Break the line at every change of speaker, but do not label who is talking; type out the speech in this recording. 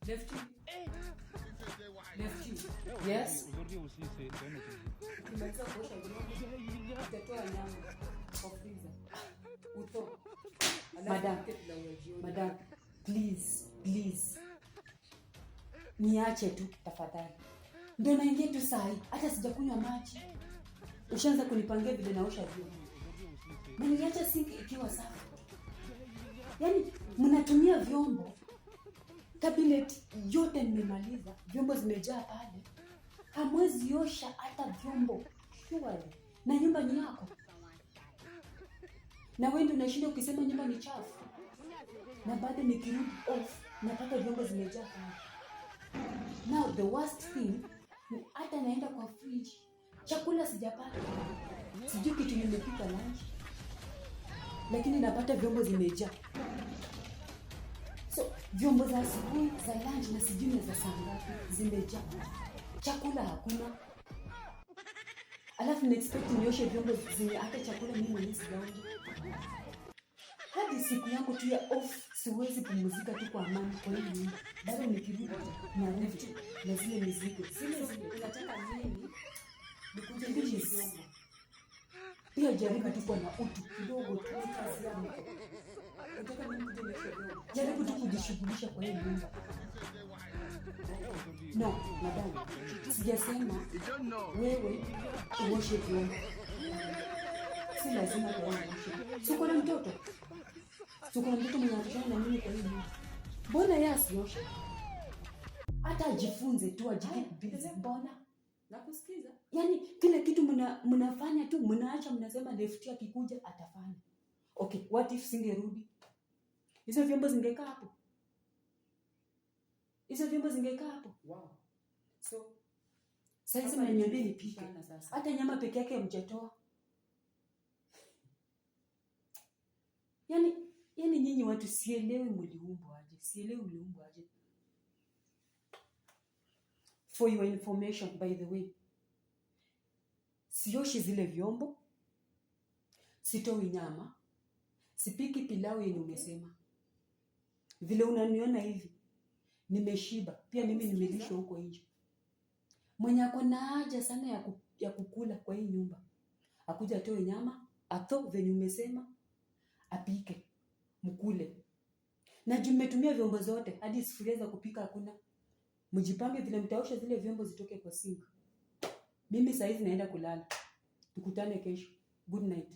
Lefty. Yes. Ukimaliza kuosha vyombo, utatoa nyama kwa freezer. Uto. Madam, please. Niache tu tafadhali. Ndio naingia tu saa hii, hata sijakunywa maji. Ushaanza kunipangia vile naosha vyombo. Na niacha sink ikiwa safi. Yaani mnatumia vyombo, cabinet yote nimemaliza, vyombo zimejaa pale. Hamwezi osha hata vyombo. Surely. Na nyumba ni yako. Na wewe ndio unashinda ukisema nyumba ni chafu. Na baada nikirudi off, napata vyombo zimejaa pale. Now the worst thing, hata naenda kwa fridge, chakula sijapata. Sijui kitu nimepika lunch, lakini napata vyombo zimejaa. So, vyombo za asubuhi, za lunch na sijui za saa ngapi zimejaa. Chakula hakuna. Alafu expect nioshe vyombo zenye hata chakula mimi mwenyewe sijaonja. Hadi siku yangu tu ya off siwezi kupumzika tu kwa amani kwa hiyo nyumba. Bado nikirudi na left na zile mizigo. Zile unataka nini? Nikuje ndishe vyombo. Pia jaribu tu kwa na utu kidogo tu kazi yangu. Unataka nini kuje ndishe vyombo? Jaribu tu kujishughulisha kwa hiyo nyumba. No, madam. Sijasema wewe uoshe vyombo. Si lazima uoshe. Siko na mtoto. Siko na mtoto mwenye anataka na mimi kwa hiyo. Mbona yeye asioshe? Hata ajifunze tu ajipe busy. Mbona? Nakusikiza. Yaani kile kitu mnafanya tu mnaacha mnasema Lefty akikuja atafanya. Okay, what if singerudi? Hizo vyombo zingekaa hapo. Wow. So sasa mnaniambia nipike. Hata nyama peke yake mjatoa. Yaani nyinyi watu sielewi mliumbwa aje. For your information, by the way, sioshi zile vyombo, sitoi nyama, sipiki pilau yenye umesema. Vile unaniona hivi, nimeshiba. Pia mimi nimelishwa huko nje. Mwenye ako na haja sana ya kukula kwa hii nyumba, akuja atoe nyama, venye umesema, apike, mkule. Na juu mmetumia vyombo zote, hadi sufuria za kupika hakuna. Mjipange vile mtaosha zile vyombo zitoke kwa sink. Mimi saizi naenda kulala. Tukutane kesho. Good night.